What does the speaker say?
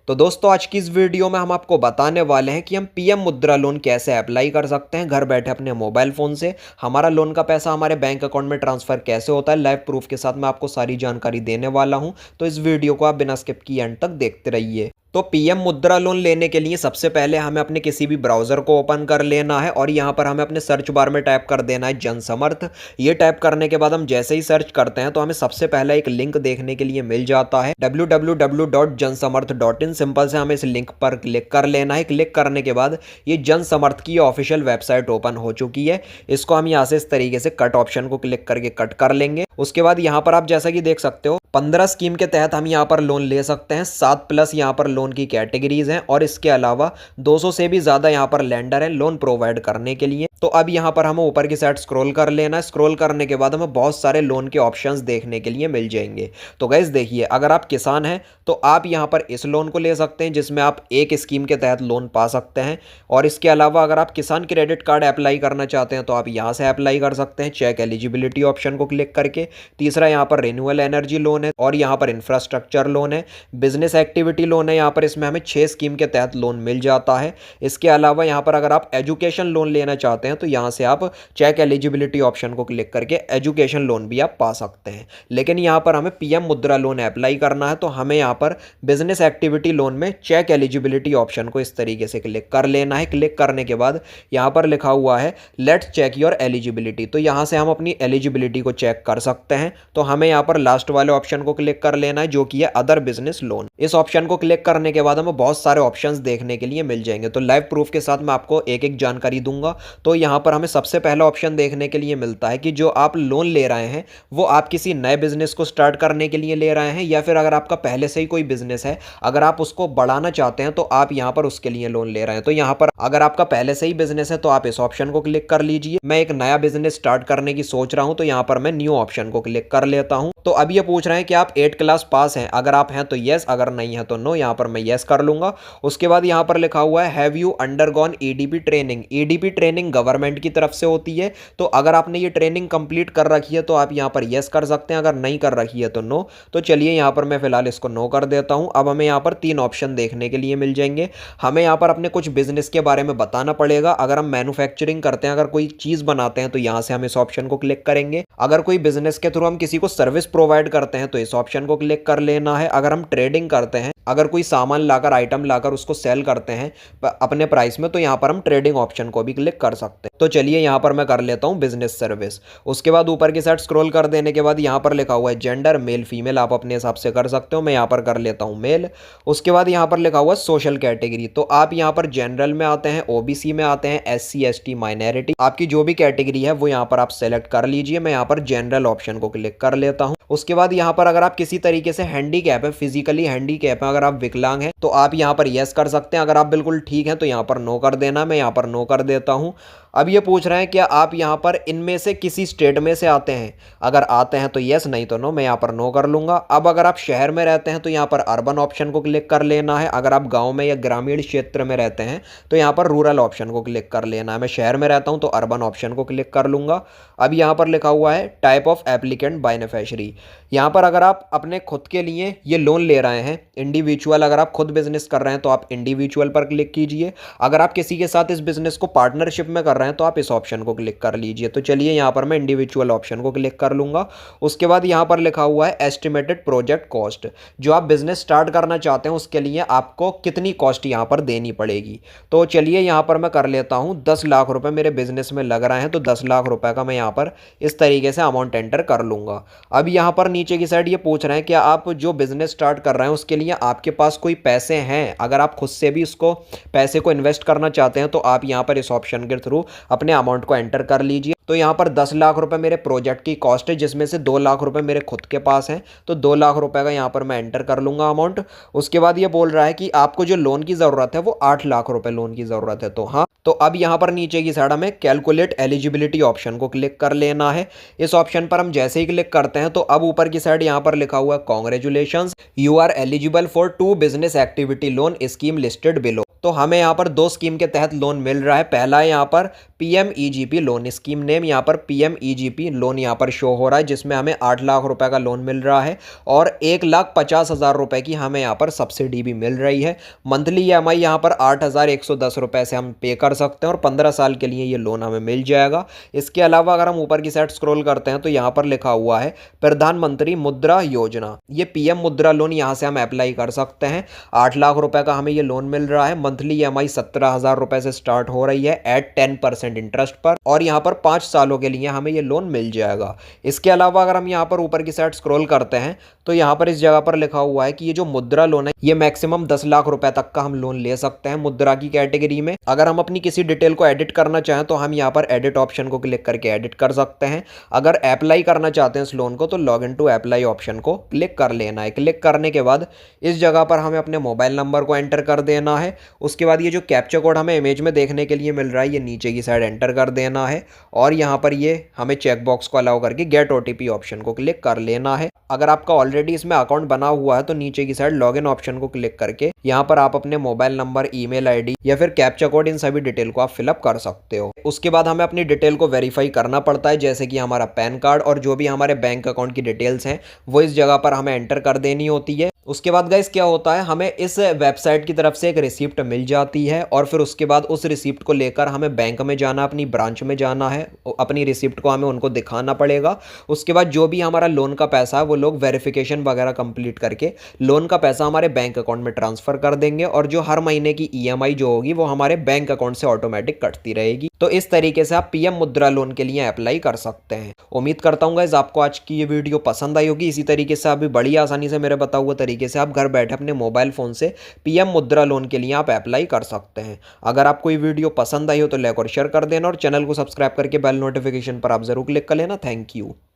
तो दोस्तों आज की इस वीडियो में हम आपको बताने वाले हैं कि हम पीएम मुद्रा लोन कैसे अप्लाई कर सकते हैं घर बैठे अपने मोबाइल फ़ोन से। हमारा लोन का पैसा हमारे बैंक अकाउंट में ट्रांसफ़र कैसे होता है, लाइव प्रूफ के साथ मैं आपको सारी जानकारी देने वाला हूं। तो इस वीडियो को आप बिना स्किप किए एंड तक देखते रहिए। तो पीएम मुद्रा लोन लेने के लिए सबसे पहले हमें अपने किसी भी ब्राउज़र को ओपन कर लेना है और यहाँ पर हमें अपने सर्च बार में टाइप कर देना है जनसमर्थ। ये टाइप करने के बाद हम जैसे ही सर्च करते हैं तो हमें सबसे पहला एक लिंक देखने के लिए मिल जाता है www.jansamarth.in। सिंपल से हमें इस लिंक पर क्लिक कर लेना है। क्लिक करने के बाद ये जनसमर्थ की ऑफिशियल वेबसाइट ओपन हो चुकी है। इसको हम यहाँ से इस तरीके से कट ऑप्शन को क्लिक करके कट कर लेंगे। उसके बाद यहाँ पर आप जैसा कि देख सकते हो 15 स्कीम के तहत हम यहाँ पर लोन ले सकते हैं। 7+ यहाँ पर लोन की कैटेगरीज हैं और इसके अलावा 200 से भी ज़्यादा यहाँ पर लेंडर हैं लोन प्रोवाइड करने के लिए। तो अब यहाँ पर हमें ऊपर की साइड स्क्रॉल कर लेना है। स्क्रॉल करने के बाद हमें बहुत सारे लोन के ऑप्शंस देखने के लिए मिल जाएंगे। तो गाइस देखिए, अगर आप किसान हैं तो आप यहाँ पर इस लोन को ले सकते हैं जिसमें आप एक स्कीम के तहत लोन पा सकते हैं। और इसके अलावा अगर आप किसान क्रेडिट कार्ड अप्लाई करना चाहते हैं तो आप यहाँ से अप्लाई कर सकते हैं चेक एलिजिबिलिटी ऑप्शन को क्लिक करके। तीसरा यहाँ पर रिन्यूएबल एनर्जी लोन है और यहाँ पर इंफ्रास्ट्रक्चर लोन है, बिजनेस एक्टिविटी लोन है। यहाँ पर इसमें हमें 6 स्कीम के तहत लोन मिल जाता है। इसके अलावा यहाँ पर अगर आप एजुकेशन लोन लेना चाहते हैं तो यहाँ से आप चेक एलिजिबिलिटी ऑप्शन को क्लिक करके एजुकेशन लोन भी आप पा सकते हैं। लेकिन यहाँ पर हमें पीएम मुद्रा लोन अप्लाई करना है तो हमें यहाँ पर बिजनेस एक्टिविटी लोन में चेक एलिजिबिलिटी ऑप्शन को इस तरीके से क्लिक कर लेना है। क्लिक करने के बाद यहाँ पर लिखा हुआ है लेट्स चेक योर एलिजिबिलिटी। तो यहाँ से हम अपनी एलिजिबिलिटी को चेक कर सकते हैं। तो हमें यहाँ पर लास्ट वाले ऑप्शन को क्लिक कर लेना है जो कि है अदर बिजनेस लोन। इस ऑप्शन को क्लिक करने के बाद हमें बहुत सारे ऑप्शंस देखने के लिए मिल जाएंगे। तो लाइव प्रूफ के साथ मैं आपको एक एक जानकारी दूंगा। तो यहाँ पर हमें सबसे पहला ऑप्शन देखने के लिए मिलता है कि जो आप लोन ले रहे हैं वो आप किसी नए बिजनेस को स्टार्ट करने के लिए ले रहे हैं या फिर अगर आपका पहले से ही कोई बिजनेस है, अगर आप उसको बढ़ाना चाहते हैं तो आप यहाँ पर उसके लिए लोन ले रहे हैं। तो यहाँ पर अगर आपका पहले से ही बिजनेस है तो आप इस ऑप्शन को क्लिक कर लीजिए। मैं एक नया बिजनेस स्टार्ट करने की सोच रहा हूँ तो यहाँ पर मैं न्यू ऑप्शन को क्लिक कर लेता हूँ। तो अब ये पूछ रहे हैं कि आप 8 क्लास पास हैं, अगर आप हैं तो यस, अगर नहीं है तो नो। यहाँ पर मैं यस कर लूंगा। उसके बाद यहाँ पर लिखा हुआ है have you undergone EDP training. EDP training government की तरफ से होती है, तो अगर आपने ये ट्रेनिंग कंप्लीट कर रखी है तो आप यहाँ पर यस कर सकते हैं, अगर नहीं कर रखी है तो नो। तो चलिए यहाँ पर मैं फिलहाल इसको नो कर देता हूँ। अब हमें यहाँ पर 3 ऑप्शन देखने के लिए मिल जाएंगे। हमें यहाँ पर अपने कुछ बिजनेस के बारे में बताना पड़ेगा। अगर हम मैन्युफैक्चरिंग करते हैं, अगर कोई चीज़ बनाते हैं तो यहाँ से हम इस ऑप्शन को क्लिक करेंगे। अगर कोई बिजनेस के थ्रू हम किसी को सर्विस प्रोवाइड करते हैं तो इस ऑप्शन को क्लिक कर लेना है। अगर हम ट्रेडिंग करते हैं, अगर कोई सामान लाकर आइटम लाकर उसको सेल करते हैं अपने प्राइस में, तो यहाँ पर हम ट्रेडिंग ऑप्शन को भी क्लिक कर सकते हैं। तो चलिए यहाँ पर मैं कर लेता हूँ बिजनेस सर्विस। उसके बाद ऊपर की साइड स्क्रॉल कर देने के बाद यहाँ पर लिखा हुआ है जेंडर मेल फीमेल, आप अपने हिसाब से कर सकते हो। मैं यहाँ पर कर लेता हूँ मेल। उसके बाद यहाँ पर लिखा हुआ है सोशल कैटेगरी, तो आप यहाँ पर जनरल में आते हैं, ओबीसी में आते हैं, एससी एसटी माइनॉरिटी, आपकी जो भी कैटेगरी है वो यहाँ पर आप सेलेक्ट कर लीजिए। मैं यहाँ पर जनरल ऑप्शन को क्लिक कर लेता हूँ। उसके बाद यहाँ पर अगर आप किसी तरीके से हैंडीकैप है, फिजिकली हैंडीकैप है, अगर आप विकलांग हैं तो आप यहाँ पर यस कर सकते हैं। अगर आप बिल्कुल ठीक हैं तो यहाँ पर नो कर देना। मैं यहाँ पर नो कर देता हूँ। अब ये पूछ रहे हैं कि आप यहाँ पर इनमें से किसी स्टेट में से आते हैं, अगर आते हैं तो यस, नहीं तो नो। मैं यहाँ पर नो कर लूँगा। अब अगर आप शहर में रहते हैं तो यहाँ पर अर्बन ऑप्शन को क्लिक कर लेना है। अगर आप गाँव में या ग्रामीण क्षेत्र में रहते हैं तो यहाँ पर रूरल ऑप्शन को क्लिक कर लेना है। मैं शहर में रहता हूँ तो अर्बन ऑप्शन को क्लिक कर लूँगा। अब यहाँ पर लिखा हुआ है टाइप ऑफ एप्लीकेंट बेनिफिशियरी। यहाँ पर अगर आप अपने खुद के लिए ये लोन ले रहे हैं इंडिविजुअल, अगर आप खुद बिजनेस कर रहे हैं तो आप इंडिविजुअल पर क्लिक कीजिए। अगर आप किसी के साथ इस बिजनेस को पार्टनरशिप में कर रहे हैं तो आप इस ऑप्शन को क्लिक कर लीजिए। तो चलिए यहाँ पर मैं इंडिविजुअल ऑप्शन को क्लिक कर लूँगा। उसके बाद यहाँ पर लिखा हुआ है एस्टिमेटेड प्रोजेक्ट कॉस्ट, जो आप बिजनेस स्टार्ट करना चाहते हैं उसके लिए आपको कितनी कॉस्ट यहाँ पर देनी पड़ेगी। तो चलिए यहाँ पर मैं कर लेता हूँ 10 लाख रुपए मेरे बिजनेस में लग रहे हैं, तो 10 लाख रुपए का मैं यहाँ पर इस तरीके से अमाउंट एंटर कर लूँगा। अब यहाँ पर नीचे की साइड ये पूछ रहे हैं कि आप जो बिजनेस स्टार्ट कर रहे हैं उसके लिए आपके पास कोई पैसे हैं, अगर आप खुद से भी उसको पैसे को इन्वेस्ट करना चाहते हैं तो आप यहाँ पर इस ऑप्शन के थ्रू अपने अमाउंट को एंटर कर लीजिए। तो यहाँ पर 10 लाख रुपए मेरे प्रोजेक्ट की कॉस्ट है, जिसमें से 2 लाख रुपए मेरे खुद के पास हैं, तो 2 लाख रुपए का यहाँ पर मैं एंटर कर लूँगा अमाउंट। उसके बाद ये बोल रहा है कि आपको जो लोन की ज़रूरत है वो 8 लाख रुपए लोन की ज़रूरत है। तो हाँ, तो अब यहाँ पर नीचे की साइड हमें कैलकुलेट एलिजिबिलिटी ऑप्शन को क्लिक कर लेना है। इस ऑप्शन पर हम जैसे ही क्लिक करते हैं तो अब ऊपर की साइड यहाँ पर लिखा हुआ है congratulations, you are eligible for 2 business activity loan scheme listed below. तो हमें यहाँ पर 2 स्कीम के तहत लोन मिल रहा है। पहला है यहाँ पर पीएमईजीपी लोन, स्कीम नेम यहाँ पर पीएमईजीपी लोन यहाँ पर शो हो रहा है, जिसमें हमें 8 लाख रुपए का लोन मिल रहा है और 1,50,000 रुपए की हमें यहाँ पर सब्सिडी भी मिल रही है। मंथली ईएमआई यहाँ पर 8,110 रुपए से हम पे कर सकते हैं और 15 साल के लिए ये लोन हमें मिल जाएगा। इसके अलावा अगर हम ऊपर की साइड स्क्रॉल करते हैं तो यहाँ पर लिखा हुआ है प्रधानमंत्री मुद्रा योजना, ये पीएम मुद्रा लोन यहाँ से हम अप्लाई कर सकते हैं। 8 लाख रुपए का हमें ये लोन मिल रहा है। मंथली ईएमआई 17,000 रुपए से स्टार्ट हो रही है एट 10% इंटरेस्ट पर और यहाँ पर 5 सालों के लिए हमें ये लोन मिल जाएगा। इसके अलावा अगर हम यहाँ पर ऊपर की साइड स्क्रॉल करते हैं तो यहाँ पर इस जगह पर लिखा हुआ है कि ये जो मुद्रा लोन है ये मैक्सिमम 10 लाख रुपए तक का हम लोन ले सकते हैं मुद्रा की कैटेगरी में। अगर हम अपनी किसी डिटेल को एडिट करना चाहें तो हम यहाँ पर एडिट ऑप्शन को क्लिक करके एडिट कर सकते हैं। अगर अप्लाई करना चाहते हैं इस लोन को तो log in to apply option को क्लिक कर लेना है। क्लिक करने के बाद इस जगह पर हमें अपने मोबाइल नंबर को एंटर कर देना है। उसके बाद ये जो कैप्चा कोड हमें इमेज में देखने के लिए मिल रहा है ये नीचे की साइड एंटर कर देना है और यहाँ पर ये हमें चेकबॉक्स को अलाउ करके गेट ओटीपी ऑप्शन को क्लिक कर लेना है। अगर आपका ऑलरेडी इसमें अकाउंट बना हुआ है तो नीचे की साइड लॉगिन ऑप्शन को क्लिक करके यहाँ पर आप अपने मोबाइल नंबर, ईमेल आईडी या फिर कैप्चा कोड, इन सभी डिटेल को आप फिलअप कर सकते हो। उसके बाद हमें अपनी डिटेल को वेरीफाई करना पड़ता है, जैसे कि हमारा पैन कार्ड और जो भी हमारे बैंक अकाउंट की डिटेल्स हैं वो इस जगह पर हमें एंटर कर देनी होती है। उसके बाद गाइस क्या होता है, हमें इस वेबसाइट की तरफ से एक रिसिप्ट मिल जाती है और फिर उसके बाद उस रिसिप्ट को लेकर हमें बैंक में जाना, अपनी ब्रांच में जाना है, अपनी रिसिप्ट को हमें उनको दिखाना पड़ेगा। उसके बाद जो भी हमारा लोन का पैसा है वो लोग वेरिफिकेशन वगैरह कंप्लीट करके लोन का पैसा हमारे बैंक अकाउंट में ट्रांसफर कर देंगे और जो हर महीने की ईएमआई जो होगी वो हमारे बैंक अकाउंट से ऑटोमेटिक कटती रहेगी। तो इस तरीके से आप पीएम मुद्रा लोन के लिए अप्लाई कर सकते हैं। उम्मीद करता हूँ गाइस आपको आज की ये वीडियो पसंद आई होगी। इसी तरीके से आप भी बड़ी आसानी से मेरे बताए हुए तरीके से आप घर बैठे अपने मोबाइल फोन से पीएम मुद्रा लोन के लिए आप अप्लाई कर सकते हैं। अगर आपको ये वीडियो पसंद आई हो तो लाइक और शेयर कर देना और चैनल को सब्सक्राइब करके बेल नोटिफिकेशन पर आप जरूर क्लिक कर लेना। Thank you.